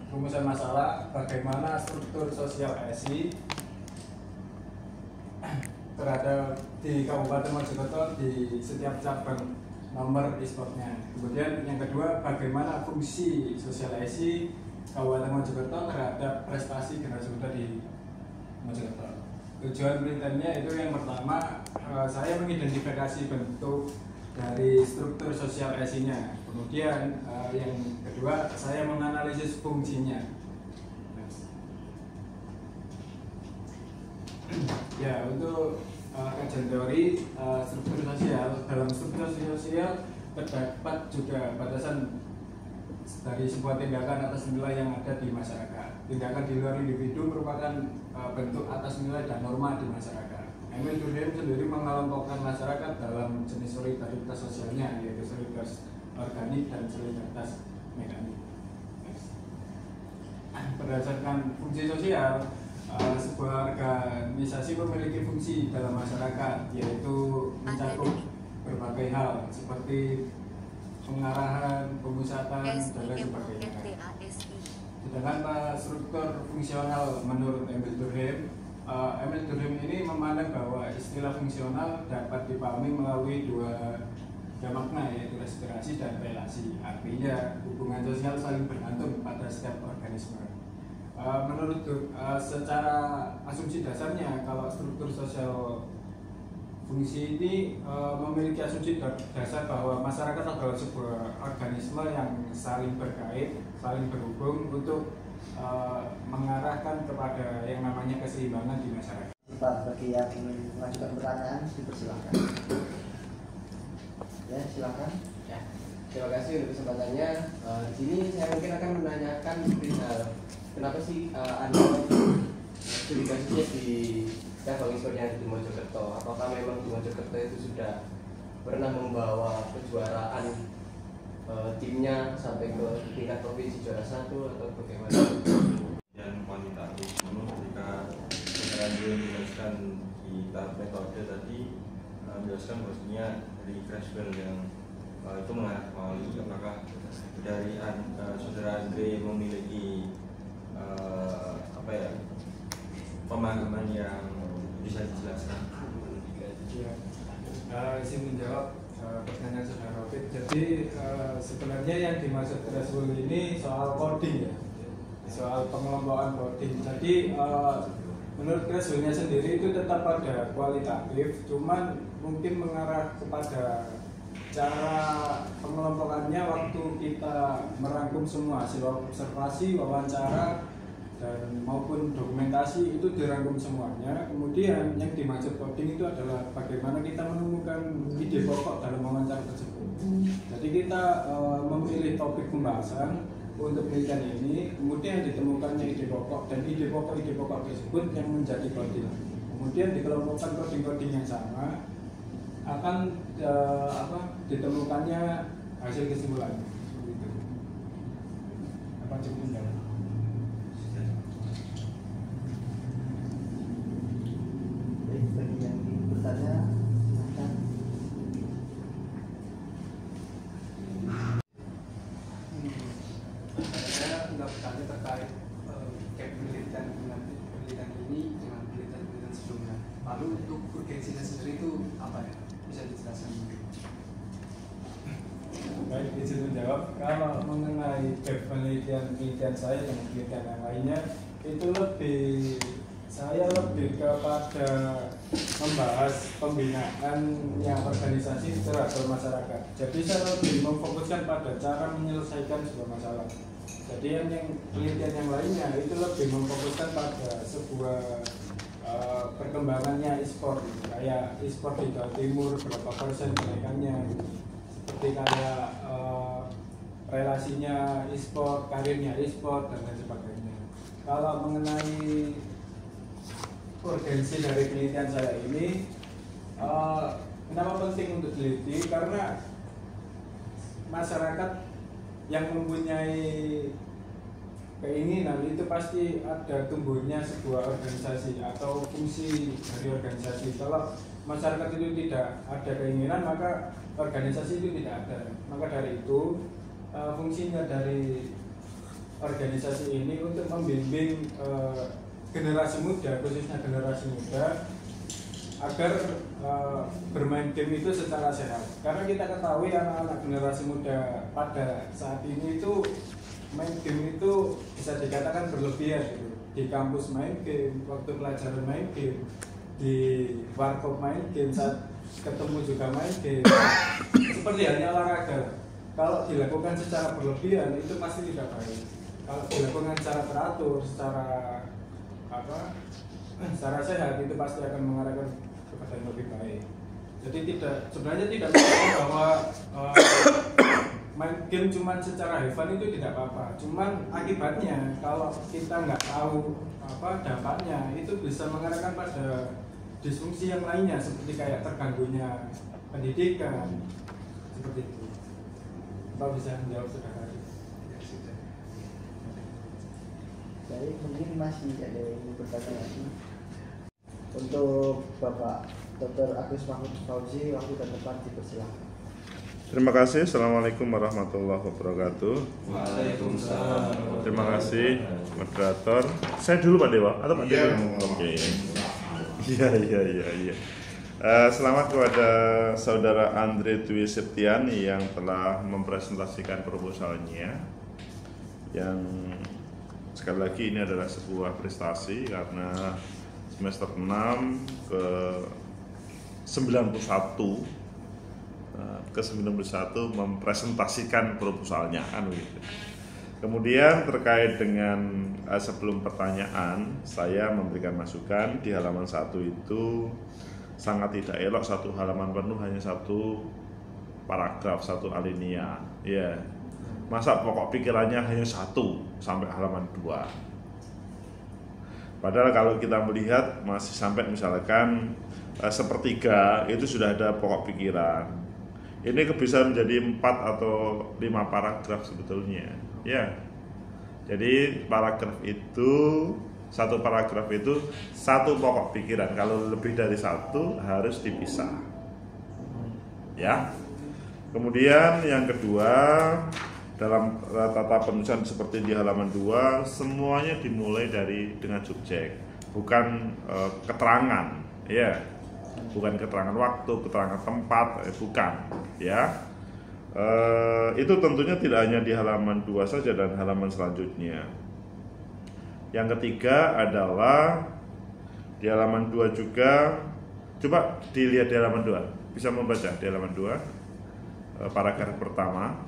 rumusan masalah bagaimana struktur sosial ASI terhadap di Kabupaten Mojokerto di setiap cabang nomor e-sportnya. Kemudian yang kedua, bagaimana fungsi sosial ASI Kabupaten Mojokerto terhadap prestasi generasi muda di Mojokerto. Tujuan penelitiannya itu yang pertama, saya mengidentifikasi bentuk dari struktur sosial ASI-nya. Kemudian yang kedua, saya menganalisis fungsinya. Ya, untuk kajian teori struktur sosial, dalam struktur sosial terdapat juga batasan dari sebuah tindakan atas nilai yang ada di masyarakat. Tindakan di luar individu merupakan bentuk atas nilai dan norma di masyarakat. Emil Durkheim sendiri mengelompokkan masyarakat dalam jenis solidaritas sosialnya, yaitu solidaritas organik dan solidaritas mekanik. Berdasarkan fungsi sosial, sebuah organisasi memiliki fungsi dalam masyarakat, yaitu mencakup berbagai hal seperti pengarahan, pemusatan, dan lain sebagainya. Sedangkan struktur fungsional menurut Emil Durkheim ini memandang bahwa istilah fungsional dapat dipahami melalui dua makna, yaitu respirasi dan relasi. Artinya hubungan sosial saling bergantung pada setiap organisme. Menurut secara asumsi dasarnya, kalau struktur sosial fungsi ini memiliki asumsi dasar bahwa masyarakat adalah sebuah organisme yang saling berkait, saling berhubung untuk mengarahkan kepada yang namanya keseimbangan di masyarakat. Pak, bagi yang ingin mengajukan pertanyaan, dipersilakan. Ya, silakan. Ya, terima kasih untuk kesempatannya. Di sini saya mungkin akan menanyakan kenapa sih Anda studi kasusnya di cabang e-sport yang di Mojokerto? Apakah memang di Mojokerto itu sudah pernah membawa kejuaraan timnya sampai ke tingkat provinsi juara 1 atau bagaimana? Dan kuantitatif, namun ketika saudara Andre menjelaskan di tahap metode tadi, menjelaskan bahwasanya dari Crash-Bell yang itu mengarah ke Mali, apakah dari saudara Andre memiliki pemahaman yang bisa dijelaskan? Saya menjawab pertanyaan saudara Robin. Jadi sebenarnya yang dimaksud Crash-Bell ini soal coding ya, soal pengelompokan coding. Jadi menurut Crash-Bell-nya sendiri itu tetap ada kualitatif, cuman mungkin mengarah kepada cara pengelompokannya waktu kita merangkum semua hasil observasi, wawancara, dan maupun dokumentasi itu dirangkum semuanya. Kemudian yang dimaksud coding itu adalah bagaimana kita menemukan ide pokok dalam wawancara tersebut. Jadi kita memilih topik pembahasan untuk penelitian ini, kemudian ditemukannya ide pokok, dan ide pokok tersebut yang menjadi coding. Kemudian dikelompokkan coding yang sama, akan ditemukannya hasil kesimpulannya. Apa cukup? Bagi yang ingin bertanya, silakan. Saya nggak bertanya terkait penelitian ini dengan penelitian sebelumnya. Lalu untuk urgensinya sendiri itu apa ya? Bisa dijelaskan mungkin? Baik, izin menjawab. Kalau mengenai penelitian saya dan penelitian yang lainnya, itu saya lebih kepada membahas pembinaannya organisasi terhadap masyarakat. Jadi saya lebih memfokuskan pada cara menyelesaikan sebuah masalah. Jadi yang penelitian yang lainnya itu lebih memfokuskan pada sebuah perkembangannya e-sport, kayak e-sport di Jawa Timur berapa persen kenaikannya, seperti kayak relasinya e-sport, karirnya e-sport, dan lain sebagainya. Kalau mengenai urgensi dari penelitian saya ini, kenapa penting untuk teliti? Karena masyarakat yang mempunyai keinginan itu pasti ada tumbuhnya sebuah organisasi atau fungsi dari organisasi. Kalau masyarakat itu tidak ada keinginan, maka organisasi itu tidak ada. Maka dari itu fungsinya dari organisasi ini untuk membimbing generasi muda, khususnya generasi muda, agar bermain game itu secara sehat. Karena kita ketahui anak-anak generasi muda pada saat ini itu main game itu bisa dikatakan berlebihan gitu. Di kampus main game, waktu pelajaran main game, di warkop main game, saat ketemu juga main game. Seperti halnya olahraga, kalau dilakukan secara berlebihan itu pasti tidak baik. Kalau dilakukan secara teratur, secara sehat, itu pasti akan mengarahkan kepada yang lebih baik. Jadi sebenarnya tidak bahwa main game cuma secara have fun itu tidak apa-apa. Cuman akibatnya kalau kita nggak tahu dampaknya, itu bisa mengarahkan pada disfungsi yang lainnya, seperti kayak terganggunya pendidikan, seperti itu. Bapak bisa menjawab saudara? Ya, sudah. Jadi mungkin masih ada yang bertanya lagi. Untuk Bapak Dr. Agus Mahmud Fauzi, waktu dan tempat dipersilakan. Terima kasih. Assalamualaikum warahmatullahi wabarakatuh. Waalaikumsalam. Terima kasih moderator. Saya dulu Pak Dewa atau Pak Dewa? Oke. Iya. Selamat kepada saudara Andre Dwi Septian yang telah mempresentasikan proposalnya. Yang sekali lagi ini adalah sebuah prestasi karena semester 6 ke 91 mempresentasikan proposalnya kan begitu. Kemudian terkait dengan sebelum pertanyaan, saya memberikan masukan di halaman 1 itu sangat tidak elok satu halaman penuh hanya satu paragraf, satu alinea. Ya. Masa pokok pikirannya hanya 1 sampai halaman 2. Padahal kalau kita melihat masih sampai misalkan sepertiga itu sudah ada pokok pikiran. Ini bisa menjadi 4 atau 5 paragraf sebetulnya. Ya. Jadi paragraf itu, satu paragraf itu satu pokok pikiran. Kalau lebih dari 1 harus dipisah. Ya. Kemudian yang kedua, dalam tata penulisan seperti di halaman 2, semuanya dimulai dengan subjek, bukan keterangan, ya, bukan keterangan waktu, keterangan tempat, bukan, ya. Itu tentunya tidak hanya di halaman 2 saja dan halaman selanjutnya. Yang ketiga adalah di halaman 2 juga, coba dilihat di halaman 2, bisa membaca di halaman 2, paragraf pertama.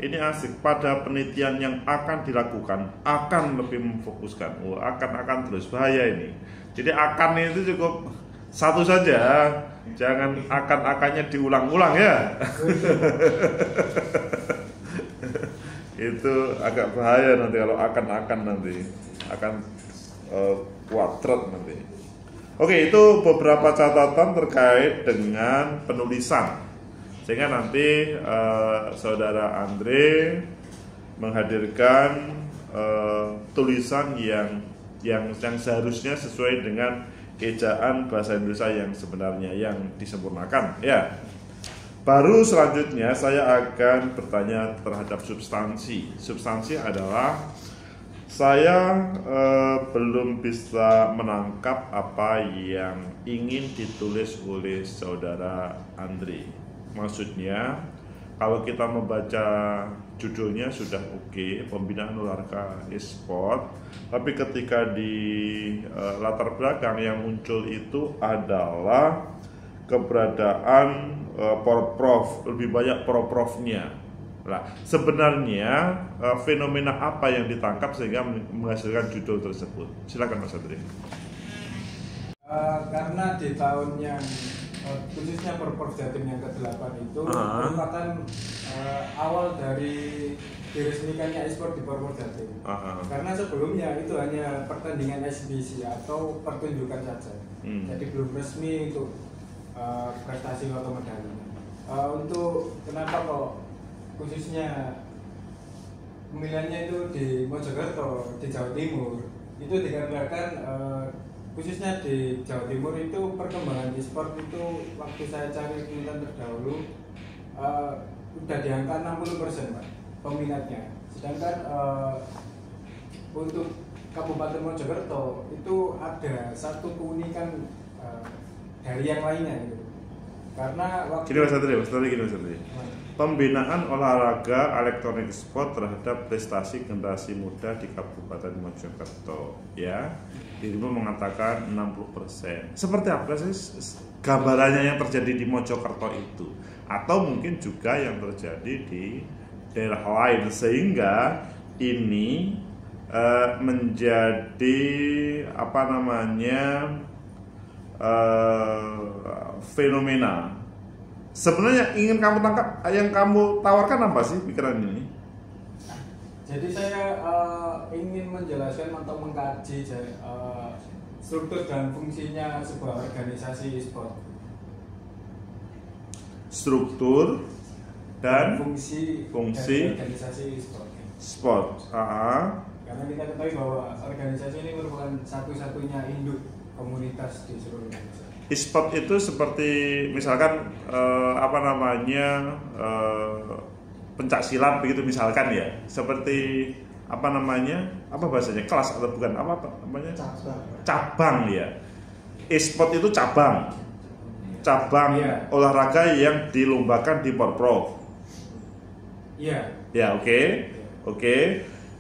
Ini asik, pada penelitian yang akan dilakukan akan lebih memfokuskan. Akan terus bahaya ini. Jadi akan itu cukup satu saja, jangan akan-akannya diulang-ulang ya. Itu agak bahaya nanti kalau akan nanti akan kuadrat nanti. Oke, itu beberapa catatan terkait dengan penulisan. Sehingga nanti saudara Andre menghadirkan tulisan yang seharusnya sesuai dengan ejaan bahasa Indonesia yang sebenarnya, yang disempurnakan ya. Baru selanjutnya saya akan bertanya terhadap substansi. Substansi adalah saya belum bisa menangkap apa yang ingin ditulis oleh saudara Andre. Maksudnya, kalau kita membaca judulnya sudah oke, pembinaan olahraga e-sport, tapi ketika di latar belakang yang muncul itu adalah keberadaan porprov, lebih banyak profnya. Nah, sebenarnya fenomena apa yang ditangkap sehingga menghasilkan judul tersebut? Silakan Mas Andri. Karena di tahun yang khususnya Porprov Jatim yang ke-8 itu merupakan awal dari diresmikannya e-sport di Porprov Jatim. Karena sebelumnya itu hanya pertandingan eksibisi atau pertunjukan saja. Jadi belum resmi untuk prestasi atau medali. Untuk kenapa kok khususnya pemilihannya itu di Mojokerto, di Jawa Timur, itu dikarenakan khususnya di Jawa Timur itu perkembangan e-sport itu waktu saya cari penelitian terdahulu udah di angka 60% Pak peminatnya, sedangkan untuk Kabupaten Mojokerto itu ada satu keunikan dari yang lainnya gitu. Karena waktu Gini Mas Satri. Pembinaan olahraga elektronik sport terhadap prestasi generasi muda di Kabupaten Mojokerto, ya, dirimu mengatakan 60%. Seperti apa sih gambarannya yang terjadi di Mojokerto itu? Atau mungkin juga yang terjadi di daerah lain, sehingga ini menjadi apa namanya fenomena. Sebenarnya ingin kamu tangkap, yang kamu tawarkan apa sih pikiran ini? Jadi saya ingin menjelaskan atau mengkaji struktur dan fungsinya sebuah organisasi e-sport. Struktur dan fungsi fungsi dari organisasi e-sport. sport. Karena kita ketahui bahwa organisasi ini merupakan satu-satunya induk komunitas di seluruh Indonesia. E-sport itu seperti misalkan apa namanya pencak silat begitu misalkan ya, seperti apa namanya, apa bahasanya, kelas atau bukan, apa namanya, cabang ya. E-sport itu cabang Iya. olahraga yang dilombakan di Porprov. Iya. Ya, oke.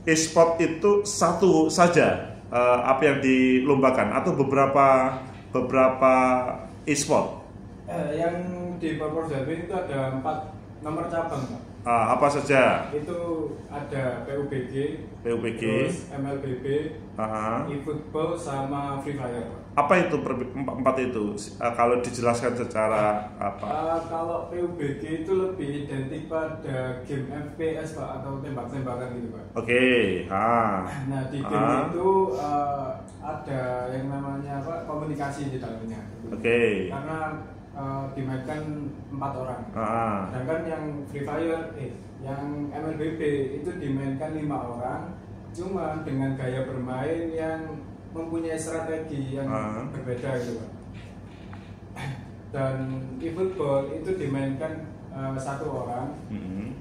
E-sport itu satu saja apa yang dilombakan atau beberapa e-sport? Yang di Porprov Jambi itu ada 4 nomor cabang, Pak. Apa saja? Itu ada PUBG, terus MLBB, eFootball sama Free Fire, Pak. Apa itu empat itu? Kalau dijelaskan secara apa? Kalau PUBG itu lebih identik pada game FPS, Pak, atau tembak-tembakan gitu, Pak. Oke. Nah, di game itu ada yang namanya apa, komunikasi di dalamnya. Oke. Karena dimainkan 4 orang. Sedangkan yang Free Fire, yang MLBB itu dimainkan 5 orang, cuma dengan gaya bermain yang mempunyai strategi yang berbeda gitu, Pak. Dan eFootball itu dimainkan 1 orang,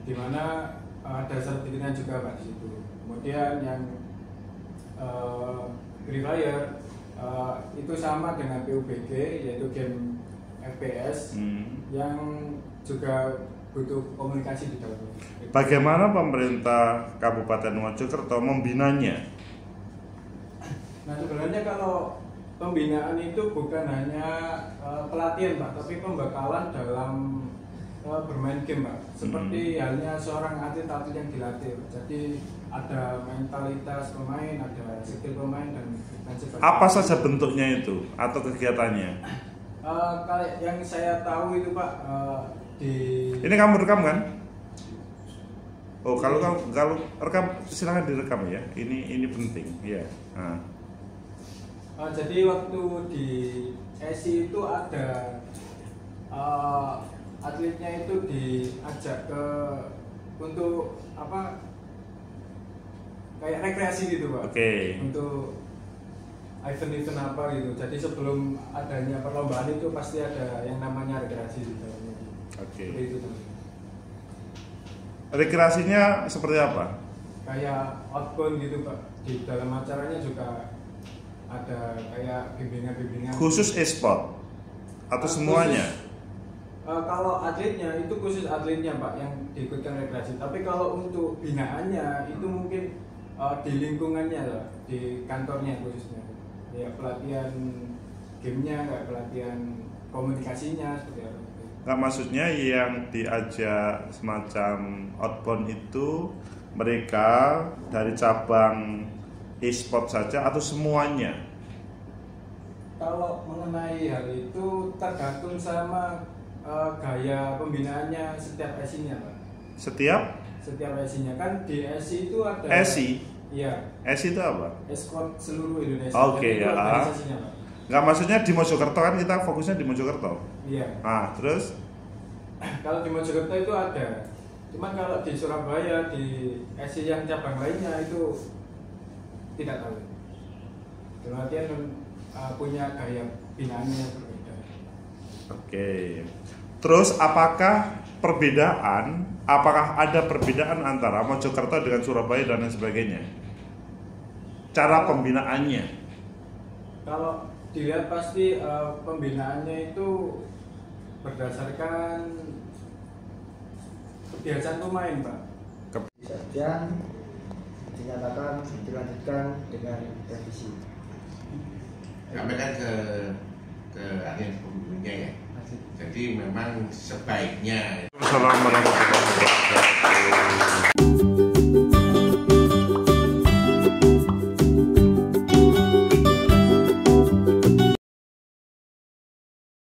di mana ada sertifikatnya juga, Pak, di situ. Kemudian yang Free Fire itu sama dengan PUBG, yaitu game FPS yang juga butuh komunikasi di dalamnya. Bagaimana pemerintah Kabupaten Mojokerto membinanya? Nah, sebenarnya kalau pembinaan itu bukan hanya pelatihan, Pak, tapi pembekalan dalam bermain game, Pak. Seperti halnya seorang atlet yang dilatih. Jadi ada mentalitas pemain, ada skill pemain dan sebagainya. Apa saja bentuknya itu atau kegiatannya? Kalau yang saya tahu itu, Pak, di Ini kamu rekam kan? Oh, kalau rekam silakan direkam ya. Ini penting, ya. Jadi waktu di SI itu ada atletnya itu diajak untuk apa, kayak rekreasi gitu, Pak. Oke. Untuk event-event apa gitu. Jadi sebelum adanya perlombaan itu pasti ada yang namanya rekreasi di dalamnya. Oke. Seperti itu. Rekreasinya seperti apa? Kayak outbound gitu, Pak. Di dalam acaranya juga ada kayak bimbingan-bimbingan. Khusus e-sport atau semuanya? Kalau atletnya itu khusus atletnya, Pak, yang diikutkan rekreasi. Tapi kalau untuk binaannya itu mungkin di lingkungannya lah, di kantornya khususnya. Ya pelatihan gamenya, kayak pelatihan komunikasinya seperti apa. Nggak, maksudnya yang diajak semacam outbound itu mereka dari cabang e-sport saja atau semuanya? Kalau mengenai hal itu tergantung sama gaya pembinaannya setiap SI-nya, Pak. Setiap SI-nya kan di SI itu ada SI? Iya. SI itu apa? Esport seluruh Indonesia. Oke, Jadi itu ya. organisasinya, Pak. Nggak, maksudnya di Mojokerto kan kita fokusnya di Mojokerto. Iya. Terus? Kalau di Mojokerto itu ada. Cuman kalau di Surabaya, di SI yang cabang lainnya itu tidak tahu. Kemudian punya gaya binaannya yang berbeda. Oke. Terus apakah ada perbedaan antara Mojokerto dengan Surabaya dan lain sebagainya? cara pembinaannya. Kalau dilihat pasti pembinaannya itu berdasarkan kebiasaan pemain, Pak. Saja dinyatakan dilanjutkan dengan revisi. Sampaikan ke akhir pembunuhnya ya. Jadi memang sebaiknya. Assalamualaikum warahmatullahi wabarakatuh.